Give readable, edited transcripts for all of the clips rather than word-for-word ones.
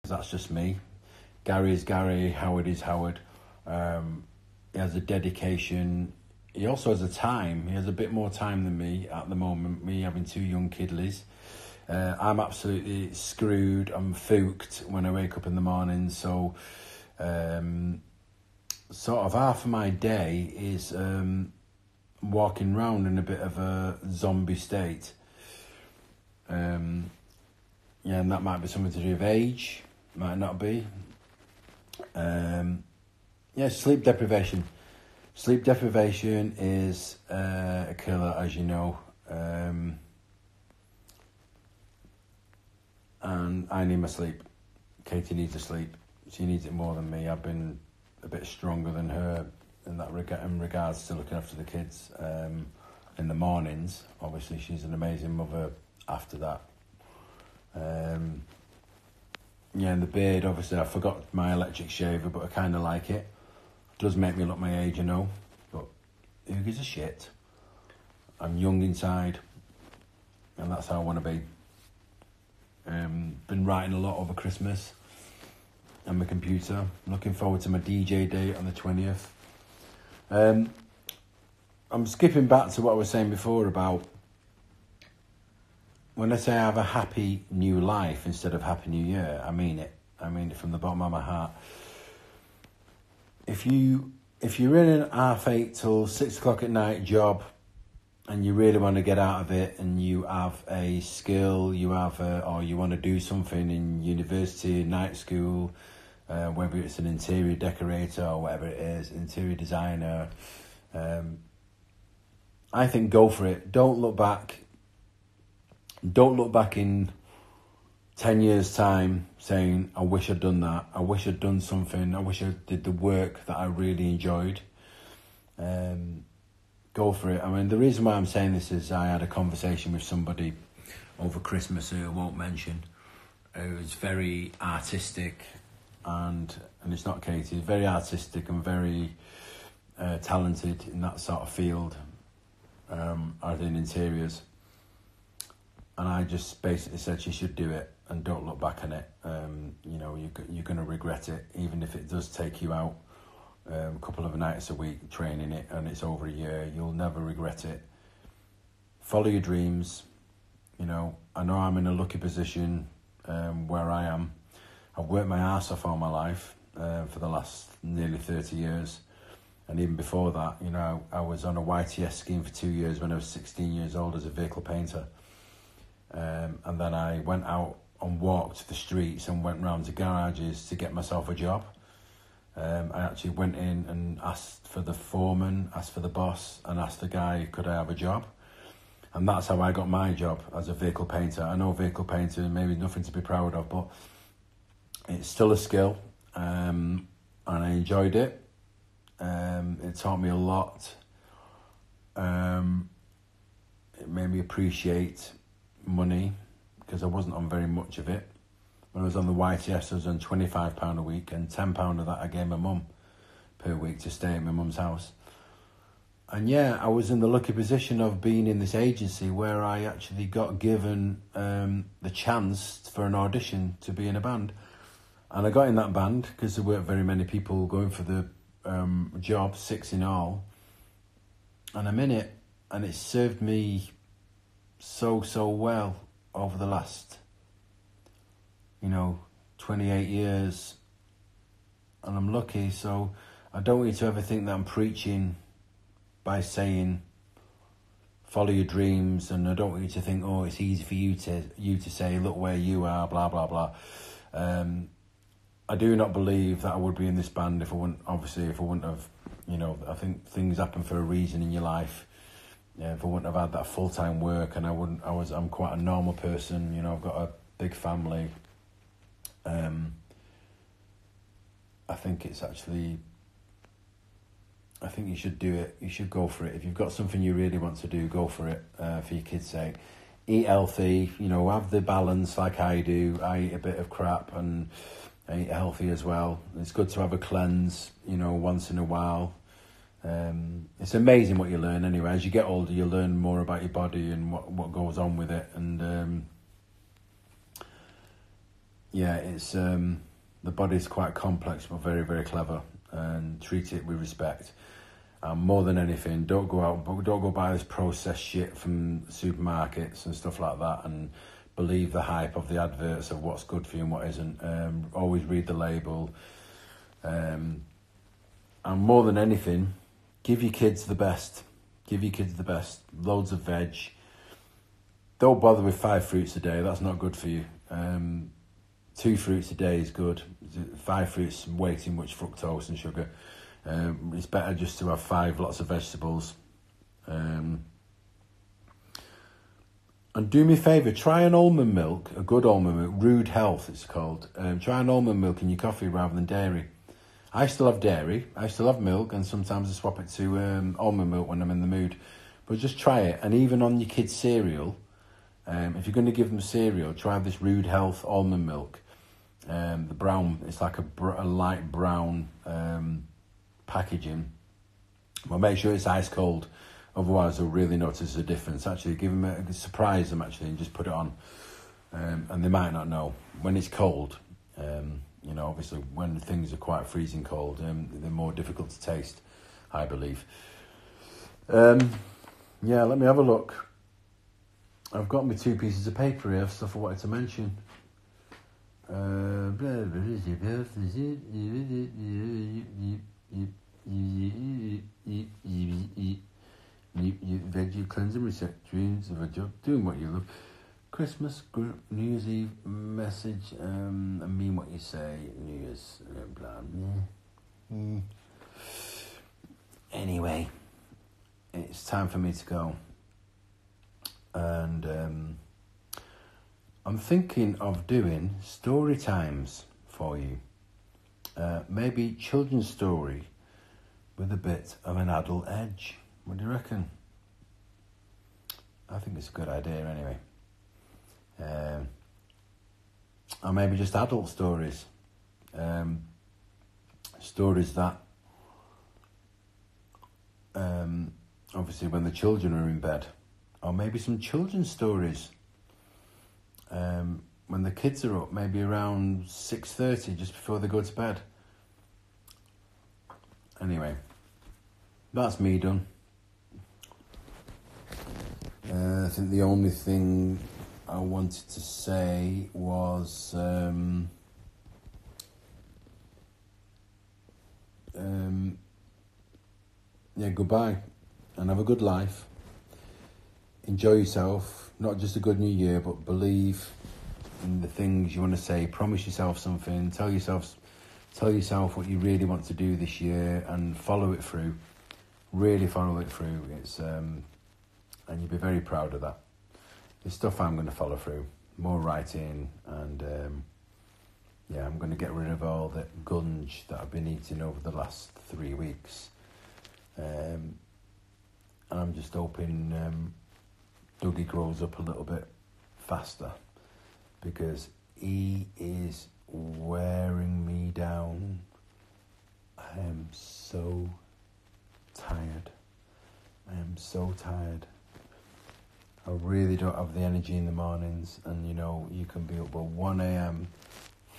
That's just me. Gary is Gary, Howard is Howard. He has a dedication. He also has a time. He has a bit more time than me at the moment, me having 2 young kiddies. I'm absolutely screwed. I'm fooked when I wake up in the morning. So sort of half of my day is walking around in a bit of a zombie state. And that might be something to do with age. Might not be. Sleep deprivation. Sleep deprivation is a killer, as you know. And I need my sleep. Katie needs to sleep. She needs it more than me. I've been a bit stronger than her in regards to looking after the kids in the mornings. Obviously, she's an amazing mother after that. And the beard, obviously, I forgot my electric shaver, but I kind of like it. It does make me look my age, but who gives a shit? I'm young inside, and that's how I want to be. Been writing a lot over Christmas on my computer. Looking forward to my DJ date on the 20th. I'm skipping back to what I was saying before about when I say I have a happy new life instead of happy new year. I mean it. I mean it from the bottom of my heart. If you're in an 8:30 till 6 o'clock at night job, and you really want to get out of it, and you have a skill, or you want to do something in university, night school, whether it's an interior decorator or whatever it is, interior designer, I think go for it. Don't look back. Don't look back in 10 years' time saying, I wish I'd done that. I wish I'd done something. I wish I did the work that I really enjoyed. Go for it. I mean, the reason why I'm saying this is I had a conversation with somebody over Christmas who I won't mention. It was very artistic, and it's not Katie. It's very artistic and very talented in that sort of field, as in interiors. And I just basically said she should do it and don't look back on it. You're going to regret it, even if it does take you out a couple of nights a week training it and it's over a year. You'll never regret it. Follow your dreams. I know I'm in a lucky position where I am. I've worked my arse off all my life for the last nearly 30 years. And even before that, I was on a YTS scheme for 2 years when I was 16 years old as a vehicle painter. And then I went out and walked the streets and went round to garages to get myself a job. I actually went in and asked for the foreman, asked for the boss, and asked the guy, could I have a job? And that's how I got my job as a vehicle painter. I know vehicle painting maybe nothing to be proud of, but it's still a skill, and I enjoyed it. It taught me a lot. It made me appreciate money because I wasn't on very much of it. When I was on the YTS, I was on £25 a week, and £10 of that I gave my mum per week to stay at my mum's house. And I was in the lucky position of being in this agency where I actually got given the chance for an audition to be in a band. And I got in that band because there weren't very many people going for the job, 6 in all. And I'm in it, and it served me so well over the last 28 years, and I'm lucky. So I don't want you to ever think that I'm preaching by saying follow your dreams, and I don't want you to think, oh, it's easy for you to say, look where you are, blah blah blah. I do not believe that I would be in this band if I wouldn't have, I think things happen for a reason in your life. If I wouldn't have had that full-time work, and I'm quite a normal person, I've got a big family. I think you should do it. You should go for it. If you've got something you really want to do, go for it, for your kids' sake. Eat healthy, have the balance like I do. I eat a bit of crap and I eat healthy as well. It's good to have a cleanse, once in a while. It's amazing what you learn anyway. As you get older, you learn more about your body and what goes on with it. And yeah, it's the body's quite complex but very, very clever, and treat it with respect. And more than anything, don't go buy this processed shit from supermarkets and stuff like that, and believe the hype of the adverts of what's good for you and what isn't. Always read the label. And more than anything, give your kids the best. Give your kids the best. Loads of veg. Don't bother with 5 fruits a day. That's not good for you. 2 fruits a day is good. 5 fruits, way too much fructose and sugar. It's better just to have 5 lots of vegetables. And do me a favour, try an almond milk, a good almond milk, Rude Health it's called. Try an almond milk in your coffee rather than dairy. I still have dairy, I still have milk, and sometimes I swap it to almond milk when I'm in the mood. But just try it, and even on your kids' cereal, if you're going to give them cereal, try this Rude Health almond milk. The brown, it's like a light brown packaging. Well, make sure it's ice cold, otherwise they'll really notice the difference. Actually, surprise them actually, and just put it on, and they might not know when it's cold. Obviously when things are quite freezing cold, they're more difficult to taste, I believe. Let me have a look. I've got my 2 pieces of paper here of stuff I wanted to mention. Veggie cleansing reset dreams of a job doing what you love. Christmas group New Year's Eve message. I mean what you say. New Year's blah blah. Anyway, it's time for me to go, and I'm thinking of doing story times for you. Maybe children's story with a bit of an adult edge. What do you reckon? I think it's a good idea anyway. Or maybe just adult stories. Stories that obviously when the children are in bed. Or maybe some children's stories when the kids are up, maybe around 6:30, just before they go to bed. Anyway, that's me done. I think the only thing I wanted to say was goodbye, and have a good life. Enjoy yourself, not just a good new year, but believe in the things you want to say. Promise yourself something. Tell yourself what you really want to do this year, and follow it through. Really follow it through. It's and you'll be very proud of that. It's stuff I'm going to follow through. More writing, and I'm going to get rid of all the gunge that I've been eating over the last 3 weeks. And I'm just hoping Dougie grows up a little bit faster, because he is wearing me down. I am so tired. I really don't have the energy in the mornings, and you can be up by 1 a.m,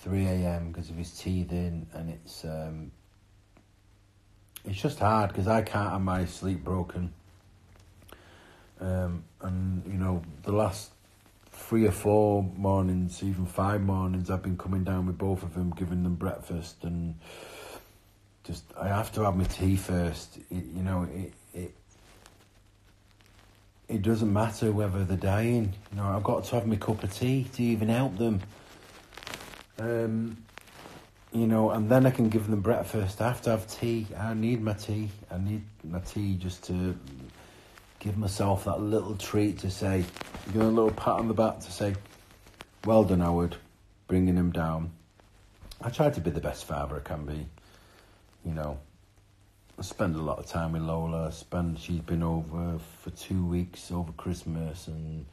3 a.m. because of his teething, and it's just hard because I can't have my sleep broken. And the last 3 or 4 mornings, even 5 mornings, I've been coming down with both of them, giving them breakfast, and just I have to have my tea first. It doesn't matter whether they're dying. I've got to have my cup of tea to even help them. And then I can give them breakfast. I have to have tea. I need my tea. I need my tea just to give myself that little treat to say, a little pat on the back to say, well done, Howard, bringing him down. I try to be the best father I can be. I spend a lot of time with Lola. She's been over for 2 weeks over Christmas, and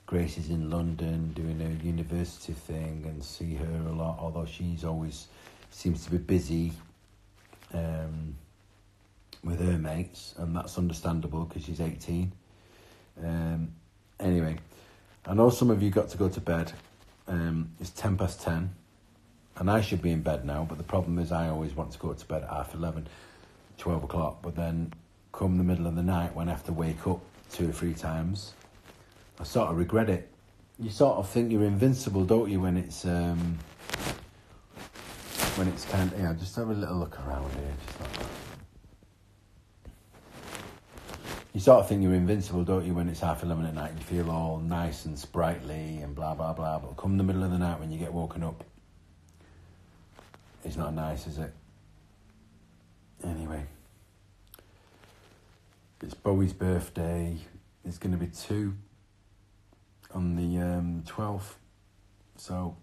Grace is in London doing her university thing, and see her a lot, although she's always seems to be busy with her mates, and that's understandable because she's 18. Anyway, I know some of you got to go to bed. It's 10:10, and I should be in bed now, but the problem is I always want to go to bed at 11:30, 12 o'clock, but then come the middle of the night when I have to wake up 2 or 3 times, I sort of regret it. You sort of think you're invincible, don't you, when it's kind of, yeah, just have a little look around here, just like that. You sort of think you're invincible, don't you, when it's 11:30 at night, you feel all nice and sprightly and blah, blah, blah, but come the middle of the night when you get woken up, it's not nice, is it? Anyway, it's Bowie's birthday. It's going to be 2 on the 12th, so,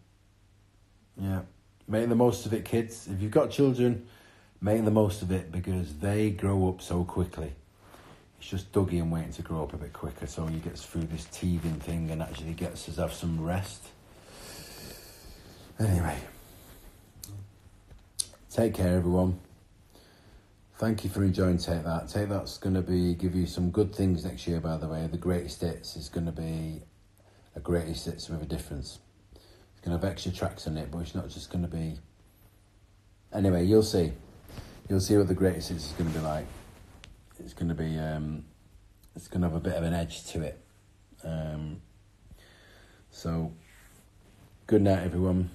yeah, make the most of it, kids. If you've got children, make the most of it, because they grow up so quickly. It's just Dougie and waiting to grow up a bit quicker so he gets through this teething thing and actually gets us to have some rest. Anyway, take care, everyone. Thank you for enjoying Take That. Take That's going to give you some good things next year, by the way. The Greatest Hits is going to be a Greatest Hits with a difference. It's going to have extra tracks on it, but it's not just going to be... Anyway, you'll see. You'll see what the Greatest Hits is going to be like. It's going to be, it's going to have a bit of an edge to it. So, good night, everyone.